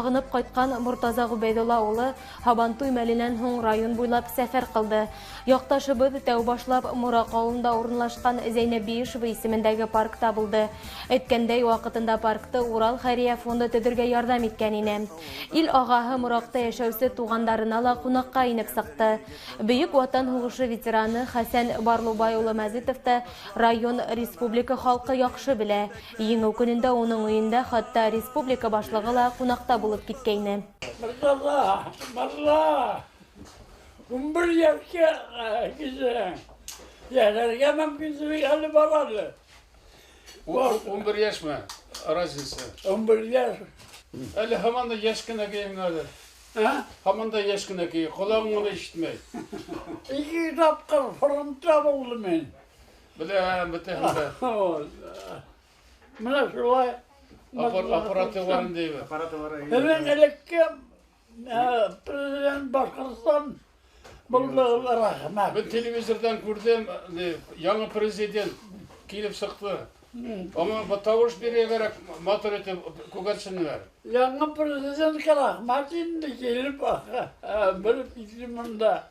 сағынып қайтқан Муртаза Губайдулла улы Һабантуй мәленнән һуң район буйлап сәфәр кылды. Якташыбыз тәү башлап Мурак авылында урынлашкан Зәйнәп Биишева исемендәге паркта булды. Әйткәндәй, вакытында паркты Урал Хәрия фонды төзергә ярдәм иткән ине. Ил агаһы Муракта яшәүче тугандарына ла кунакка инеп сыкты. Бөек Ватан һугышы ветераны Хәсән Барлубай улы Мәзитов та район республика халкы яхшы белә. Еңү көнендә уның уенда хатта республика башлыгы ла кунакта булып киткәйне. Марла! 11 yaşa kişi. Yerlerge mümkünsüzlük hali vararlı. 11 yaş mı? Arazisi. 11 yaş. Ali hamanda yaşkına kıyım nerede? Ha? Hamanda yaşkına kıyım. Kulağın onu işitmeyi. 2 tapkır fırıntıra buldum ben. Bile bile. Buna şulay. Aparatı varın değil mi? Hemen elekke Prezident Başkanıstan bulduğu rahmet. Ben televizordan gördüm. Yanı prezident gelip sıktı. Ama bu tavuş biriye gerek motor etip kugatsın ver. Yanı Prezident rahmet indi gelip bir izliminde.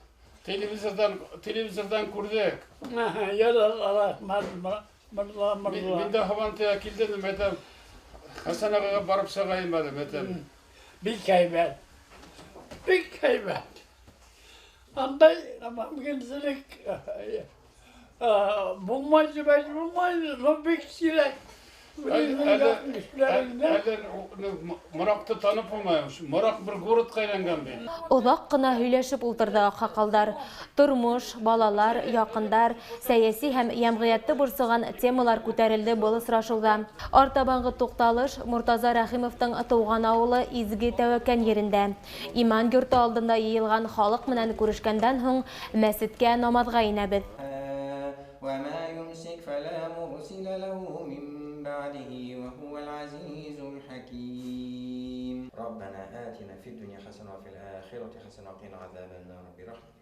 Televizordan gördük. Ya da rahmet. Ben de Havanta'ya kildim metem. Hasan Ağa'ya barıp sağayım metem. Bir kaybet. Bir kaybet. Anday ama mümkünsüzlük bulmayıcı belki bulmayıcı. O bir kişiyle Murak'ta tanıp olmaymış. Murak bir город kaylangan ben. Uzak kına hüйләшеп ултырды хакалдар. Тормыш, балалар, якындар, сәяси һәм ямгыятты бурсыган темалар күтәрелде был сорашуда. Артабанғы тукталыш Муртаза Рәхимовтың туган авылы Изге Тәвәккән yerендә. Иман йорты алдында йыелган халык менән күрешкәндән һуң мәсеткә намазга инәбез. وما يمسك فلا مرسل له من بعده وهو العزيز الحكيم ربنا آتنا في الدنيا حسنة وفي الآخرة حسنة وقنا عذاب النار برحمتك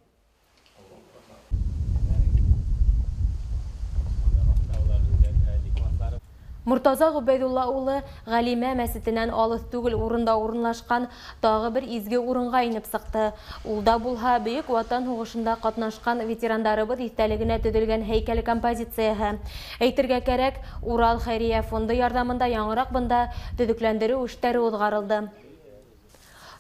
Муртаза Губайдулла улы Галимә мәсетенән алыс түгел урында урынлашкан тагы бер изге урынга инеп сыкты. Ул да булһа Бөек Ватан һугышында катнашкан ветерандарыбыз истәлегенә төзелгән һәйкәл композицияһы. Әйтергә кәрәк, Урал Хәрия фонды ярдәмендә яңарак бында төзекләндерү эшләре узгарылды.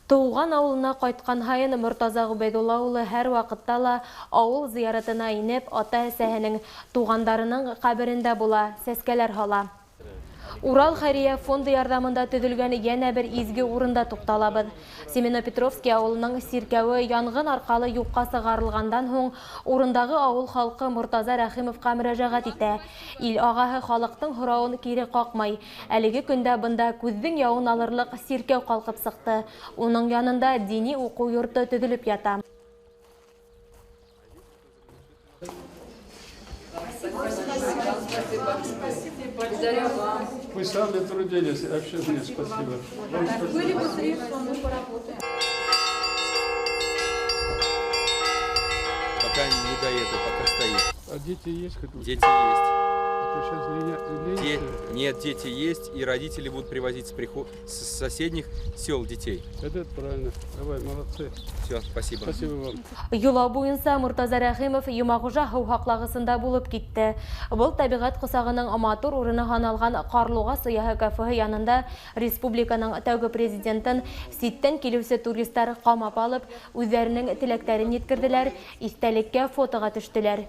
Туган авылына кайткан һайын Муртаза Губайдулла улы һәр вакытта ла авыл зияратына инеп, ата-әсәһенең тугандарының каберендә була, сәскәләр һала. Урал Хәрия фонды ярдәмендә төзелгән янә бер изге урында тукталабыз. Семенопетровский авылының сиркәве янгын аркалы юкка сыгарылгандан һуң урындагы авыл халкы Муртаза Рәхимовка мөрәҗәгать итә. Ил агаһы халыктың һорауын кире какмай. Әлеге көндә бында күздең явын алырлык сиркәү калкып сыкты. Уның янында дини уку йорты төзелеп ята. Вы сами трудились, общественное спасибо. Были бы средства, мы поработаем. Пока не до этого, пока стоит. А дети есть какие-то? Дети есть. Нет, дети есть, и родители будут привозить с соседних сел детей. Это правильно. Давай, молодцы. Все, спасибо. Спасибо вам. Юла буенса Муртаза Рәхимов Юмагужа һау һаклагысында булып китте. Был табигать кусагының матур урыны һаналган Карлуга сыяһы кафеһы янында республиканың тәүге президентын ситтән килүче туристлар камап алып, үзләренең теләкләрен yetkirdiler, истәлеккә фотога төштеләр.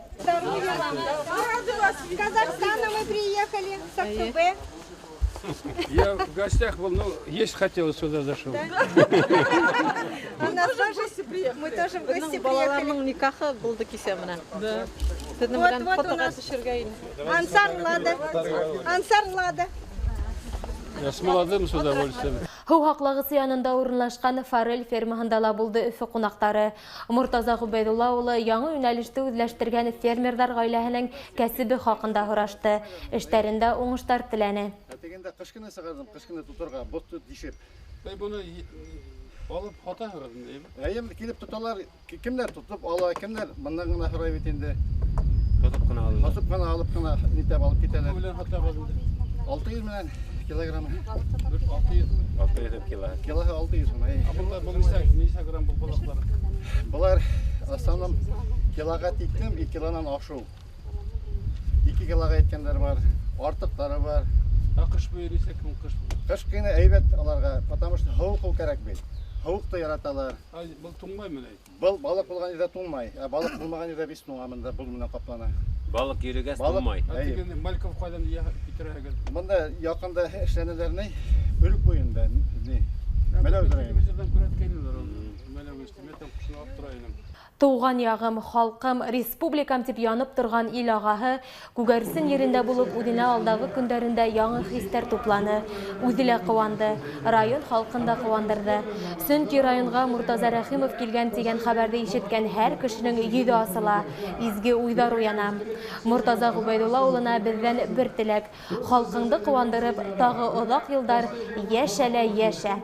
Из Казахстана мы приехали с Актубе. Я в гостях был, ну, есть хотелось, сюда зашел. Мы тоже в гости приехали. Никаха был таки семена. Да. Вот у нас Ансар Лада. Я с молодым с удовольствием. Һау һаклагысы янында урынлашкан Форель фермаһында ла булды Өфө кунактары. Муртаза Губайдулла улы яңа юнәлеште үзләштергән фермерлар гаиләһенең кәсебе хакында һорашты. Эшләрендә уңыштар теләне. Дегендә кышкыны сыгардым, кышкыны тутырга, ботты дишеп. Буны алып хата һөрдем дип. Әйем килеп тоталар, кемнәр тотып ала, кемнәр моннан гына һорай бит инде. Тотып кына алып. Тотып кына алып кына нитеп алып китәләр. Белән хата булды. 600 менән килограмм. 600. Килоға 600 сум. Бұл неше грамм бұл балықтар? Бұлар основном килоға тиктім, 2 килодан ашу. 2 килоға еткендер бар, артықтары бар. Қыш бүйіресек, қыш. Қыш кені әйбет аларға, потому что хауық керек бейді. Хауықты яраталар. Бұл тұңмай міне? Бұл балық болған жерде туңмай, балық болмаған жерде біз туңамында бұл мұнан қаплана. Балық ерегес туңмай. Дегенде Мальков қайдан кетірәген? Мұнда яқында ішленелеріне үрік бойында. Мәләу дұрайын. Біздерден көрәт келілер ол. Мәләу өстіметтен құшын алып тұрайын. Туған яғым, халқым, республикам тип янып тұрған ил ағаһы, күгәрсен ерінде булып үденә алдағы көндәрендә яңы хистәр тупланы. Үҙелә кыуанды, район халкында кыуандырды. Сөнки районга Муртаза Рәхимов килгән дигән хәбәрде ишеткән һәр кешенең йөзе асыла, изге уйдар уяна. Муртаза Губайдулла улына бездән бер теләк: халкыңды кыуандырып, тагы оҙаҡ йылдар яшә лә яшә.